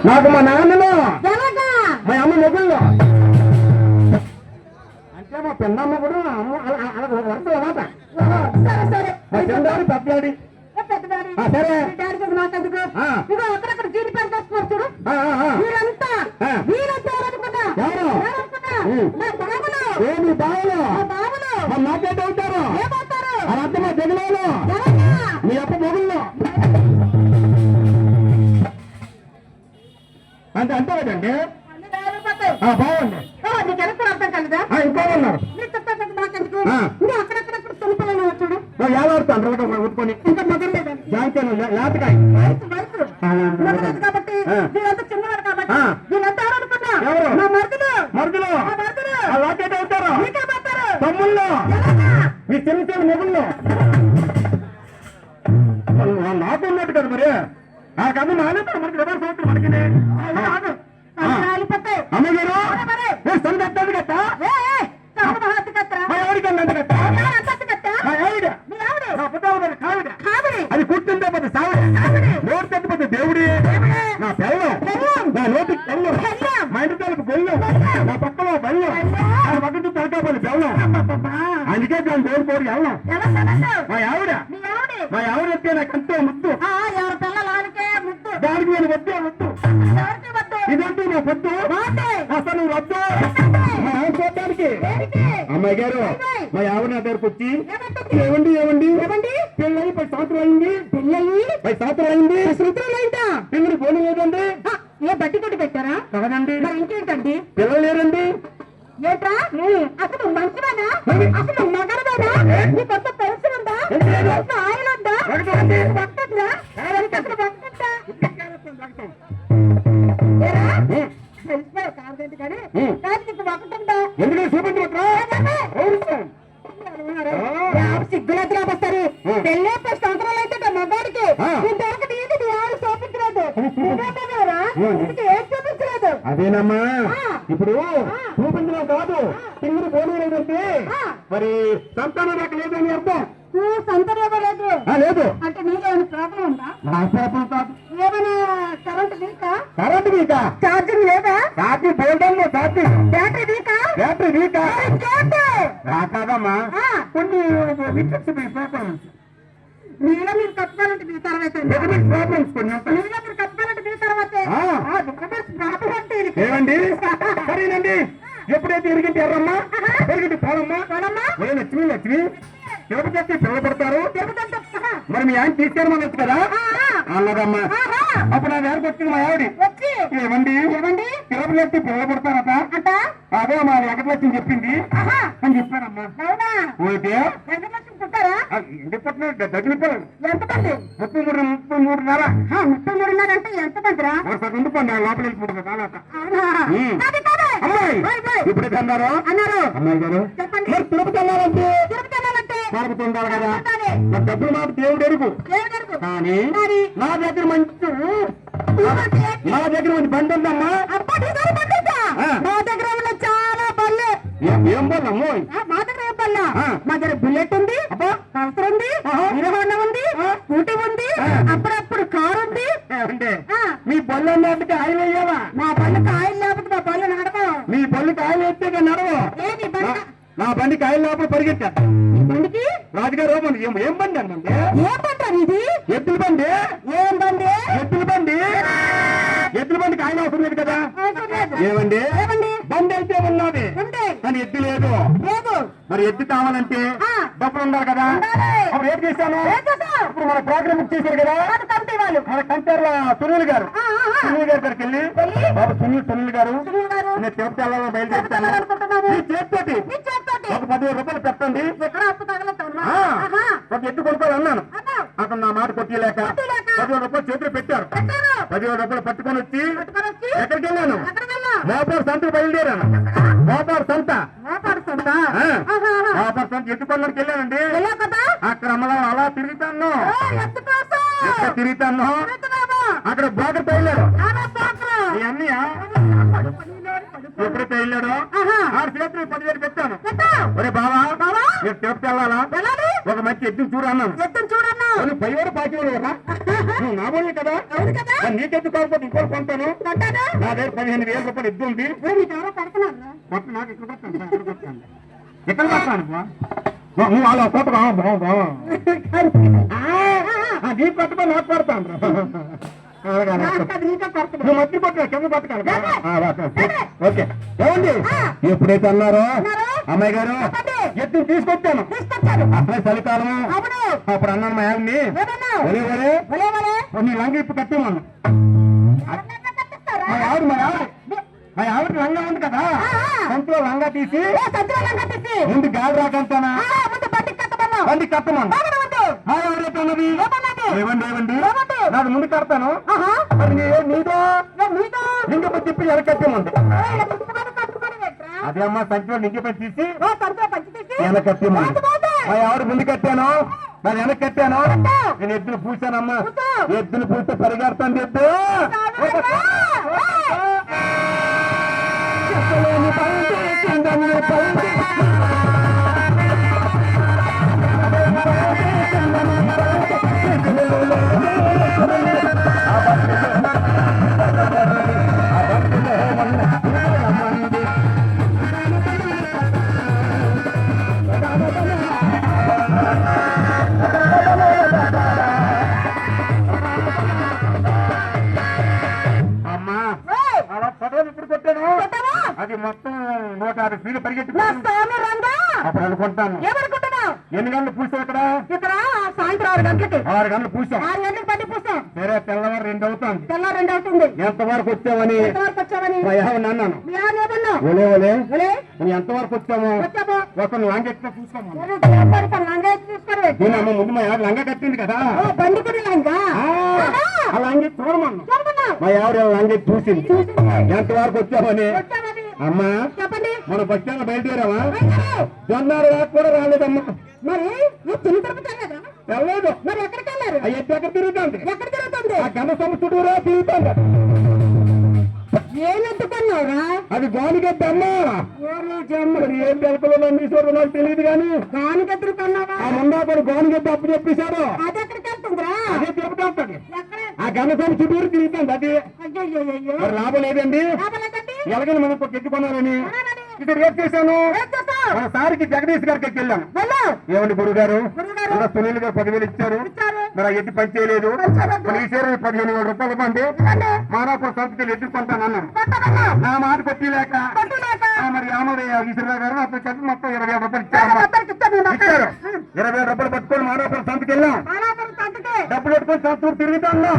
నాకు మా నాన్నలో మా అమ్మ మొగుల్లో అంటే మా పెద్దమ్మ కూడా మా చిన్నదాడి పెద్దలాడి సరే అక్కడక్కడ జీడి పెంచేస్తున్నారు చూడు వీళ్ళంతా ఏమి బావులు నాకేట అవుతారు అదంతా మా జగనాలు మీ అప్ప మొగుల్లో అంటే అంతే కదండి బాగుంది నీకు ఎక్కడ అర్థం కలదా ఇంకా ఉన్నారు అక్కడక్కడక్కడ తులుపులను వచ్చాడు ఏలాడుతాను ఉట్టుకొని ఇంకా మొదలలేదండి లేతకాయ కాబట్టి వీళ్ళంతా చిన్నవాడు కాబట్టి వీళ్ళంతా ఎవరనుకున్నా మా మరుదులు లాకేట్ అవుతారు తమ్ముళ్ళు మీ చిన్న చిన్న మొగుళ్ళు నాకు ఉన్నట్టు కదా మరి నాకన్నా నాలుగు మనకి ఎవరు సంవత్సరం మనకి అమ్మగారు సొంత ఎత్తాడు కదా అది కూర్చుంటే పోతే సావిడ నోరు తప్పిపోతే దేవుడి నా పెళ్ళం నా నోటికి పెళ్ళం మా ఇంటి తలకు బెల్లం నా పక్కలో బెల్లం నా పక్కన తలకాపల్లి బెల్లం అందుకే దాని దేవుడు పోరు వెళ్ళం మా ఆవిడ వస్తే నాకు ఎంతో ముద్దు దానికి నేను వద్దే వద్దు ఇదంటూ నా పొద్దు అసలు నువ్వు వద్దు మా ఆవిడ చూడటానికి అమ్మాయి గారు మా ఆవిడ నా దగ్గరకు వచ్చి ఏమండి పెళ్ళయి 10 సంవత్సరాలు అయింది 10 సంవత్సరాలు అయిందా పిల్లలు పోనీ లేదండి ఏ బట్టి కొట్టి పెట్టారా కదండి మరి ఇంకేంటండి పిల్లలు లేరండి ఏంట్రా అసలు మంచివానా అసలు మగరవేనా నీ కొత్త పెన్షన్ ఉందా ఆయిల్ ఉందా పక్కరా అసలు కాదండి కానీ నీకు ఒకటుందా ఎందుకంటే చూపించరా సిగ్గులెత్తుగా వస్తారు పెళ్ళే 10 సంవత్సరాలు అయితే మగాడికి ఇంతవరకు నీకు నీ ఆవిడ చూపించలేదు ఏం చూపించలేదు అదేనమ్మా ఇప్పుడు చూపించడం కాదు సింగులు పోనీ లేదంటే మరి సంతానం నాకు లేదని అర్థం సంతరేమో లేదు లేదు అంటే నీకేమైనా ప్రాబ్లం ఉందా నా ప్రాబ్లం కాదు ఏమైనా కరెంట్ వీకా ఛార్జింగ్ లేదా ఛార్జింగ్ పోయడంలో బ్యాటరీ వీకా కాదమ్మా కొన్ని నీలో మీరు కప్పాలంటే మీ తర్వాత ప్రాబ్లమ్స్ కొన్ని నీలో మీరు కప్పాలంటే మీ తర్వాత ప్రాబ్లం అంటే ఏమండి సరేనండి ఎప్పుడైతే ఎరిగింటి ఎర్రమ్మా ఎరిగింటి పోలమ్మా లక్ష్మి తిరుపతి పిల్ల పడతారు మరి మీ ఆయన తీసుకెళ్ళమనొచ్చు కదా అన్నదమ్మా అప్పుడు నా దగ్గరకు వచ్చింది మా ఆవిడ ఏమండి తిరుపతి పిల్ల పడతారట అదే మా వెంకటలక్ష్మి చెప్పింది అని చెప్పానమ్మా ఓకే ఎందుకు పట్టిన దగ్గర ఎంతమంది 33.5 అంటే ఎంతమందిరా ఉండిపోండి లోపల వెళ్ళిపోతుంది కాలాట అమ్మాయి ఇప్పుడు అన్నారు అమ్మాయి గారు మరి తిరుపతి వెళ్ళాలంటే తిరుపతి ఉండాలి కదా మరి డబ్బులు మాకు దేవుడు ఎరుగు కానీ నా దగ్గర మంచి బండి ఉందమ్మా మా దగ్గర చాలా బల్లే ఏం బల్లమ్మో మా దగ్గర ఏం బల్లా మా దగ్గర బుల్లెట్ ఉంది పల్సర్ ఉంది హీరో ఉంది స్కూటీ ఉంది అప్పుడప్పుడు కారు ఉంది మీ బళ్ళు అన్నట్టుగా ఆయిల్ వేయాలా మా బళ్ళకి ఆయిల్ లేకపోతే మా బళ్ళు నడవవు మీ బళ్ళకి ఆయిల్ వేస్తే నడవు నా బండికి ఆయిల్ లేకపోతే పరిగెట్టా బండికి రాజుగారు ఏం బండి అన్నంటే ఏం బండి ఇది ఎద్దుల బండి ఏం బండి ఎద్దుల బండికి ఆయిల్ అవసరం లేదు కదా ఏమండి బండి అయితే ఉన్నది కానీ ఎద్దు లేదు మరి ఎద్దు కావాలంటే డబ్బులు ఉండాలి కదా అప్పుడు ఏం చేశాను ఇప్పుడు మన ప్రోగ్రామ్ బుక్ చేశారు కదా మన కంటారు సునీల్ గారు దగ్గరికి వెళ్ళి బాబు సునీల్ గారు నేను తిరుపతి వెళ్ళాలని బయలుదేరుతాను మీ చేతితోటి ఒక 10,000 రూపాయలు పెట్టండి ఒక ఎద్దు కొనుక్కోవాలి అన్నాను అతను నా మాట కొట్టిలేక 10,000 రూపాయలు చేతులు పెట్టారు 10,000 రూపాయలు పట్టుకొని వచ్చి ఎక్కడికి వెళ్ళాను మోపాడు సంతకు బయలుదేరాను మోపాడు సంత ఎద్దు కొనడానికి వెళ్ళానండి అక్కడ అమ్మలో అలా తిరుగుతాను అక్కడ బ్రోకర్ తగిలాడు ఈ అన్నయ్య ఎప్పుడైతే వెళ్ళాడో 6 చేతులు 10,000 పెట్టాను ఒరే బావా మీరు తిరుపతి వెళ్ళాలా వెళ్ళాలి. ఒక మంచి ఎద్దును చూడు అన్నాను. ఎత్తుని చూడన్నా. నువ్వు పైవాడు పాకివాడు కదా నువ్వు నా బోలే కదా. అవును కదా. మరి నీకెద్దు కాకపోతే ఇంకోటి కొంటాను. కొంటాను. నా దగ్గర 15,000 రూపాయలు ఎద్దు ఉంది. నీకు ఎవరో కడుతున్నాను. కొత్త నాకు ఇక్కడ కొట్టాను ఇక్కడ కొట్టాను నువ్వు అలా కొట్టరా నీ కొట్టగా నాకు కొడతాను. నువ్వు మధ్య కొట్టు కింద కొట్టకాలి. ఓకే ఏమండి ఎప్పుడైతే అన్నారో అమ్మాయి గారు ఎత్తుని తీసుకొచ్చాను. అసలే చలికాలము. అప్పుడు అన్నాను మా ఆవిడ్ని ఒరే ఒరే నీ లంగ ఇప్పు కట్టేమన్నా. మా ఆవిడ లంగా ఉంది కదా సంచులో లంగా తీసి ముందు గాలి రాకంటానా బండి కట్టమన్నా. మా ఎవరైతున్నది ఏమండి నాకు ముందు కడతాను. మరి నీదో నింగపై తిప్పి ఎలా కట్టేమంది. అదే అమ్మా సంచులో నింగపై తీసి వెనక కట్టేమంది. మా ఆవిడ ముందు కట్టాను మరి వెనక కట్టాను. నేను ఎద్దులు పూసానమ్మా. ఎద్దులు పూస్తే పరిగెడతాను ఎద్దు. అమ్మా అలా పదవులు ఇప్పుడు కొట్టాను. అది మొత్తం 150 ఫీలు పరిగెత్తి అప్పుడు అనుకుంటాను. ఎన్ని గంటలు పూసావు ఇక్కడ? ఇక్కడ సాయంత్రం 6 గంటలకి. 6 గంటలు పూసాం. 6 గంటలకు బండి పూసాం. సరే తెల్లవారు 2 అవుతుంది. తెల్లారి 2 అవుతుంది. ఎంతవరకు వచ్చామని ఎంతవరకు వచ్చామని మా ఆవిడ అన్నాను. మీ ఆయన ఏమన్నా? ఒలే ఒలే ఒలే నువ్వు ఎంతవరకు వచ్చాము వచ్చాము. ఒకరు లంగ ఎట్లా చూసుకోమా. లంగా ఎత్తి చూసుకోరు. నేనమ్మ ముందు మా ఆవిడ లంగ కట్టింది కదా బండి కూడా లంగా ఆ లంగ చూడమన్నా. చూడమన్నా. మా ఆవిడ లంగ చూసింది. ఎంతవరకు వచ్చామని. వచ్చామని అమ్మా చెప్పండి. మన బస్టాండ్ బయలుదేరావా? జొన్నారు కూడా రాలేదమ్మా. మరి నువ్వు చిన్న తిరుపతి వెళ్ళలేదా? వెళ్ళలేదు. మరి ఎక్కడికి వెళ్ళారు? ఆ ఎత్తు ఎక్కడ తిరుగుతుంది? ఎక్కడ తిరుగుతుంది? ఆ గంట చుట్టూరా తిరుగుతుంది. ఏం ఎత్తుకున్నావురా? అది గానిగడ్డ అమ్మా. మరి ఏం తెలుపులో మీసోడు నాకు తెలియదు కానీ దానికి ఎత్తుకున్నావా? ఆ ముందాపడు గానిగడ్డ అప్పు చెప్పేశాడు. అది ఎక్కడికి వెళ్తుందిరా? అదే తిరుపతి వస్తుంది. ఎక్కడ? ఆ గంట చుట్టూరు తిరుగుతుంది. అది అయ్యో మరి లాభం లేదండి. ఎలాగని మనం ఎత్తుకున్నారని ఇక్కడ రేపు చేశాను. మన సారికి జగదీష్ గారికి వెళ్ళాను. ఏమండి గురువు గారు సునీల్ గారు 10,000 ఇచ్చారు. మరి ఆ ఎత్తి పని చేయలేదు. మరి ఈసారి 15,000 రూపాయలు పండి మానాపురం సంస్థలు ఎత్తుకుంటాను అన్నాను. నా మాట కొట్టిలేక మరి ఆమోదయ్య ఈశ్వరరావు గారు అప్పుడు చెప్పి మొత్తం 20,000 రూపాయలు ఇచ్చారు. 20,000 రూపాయలు పట్టుకొని మానాపురం సంతకి వెళ్ళాం. డబ్బులు పెట్టుకొని సంతూరు తిరుగుతాను.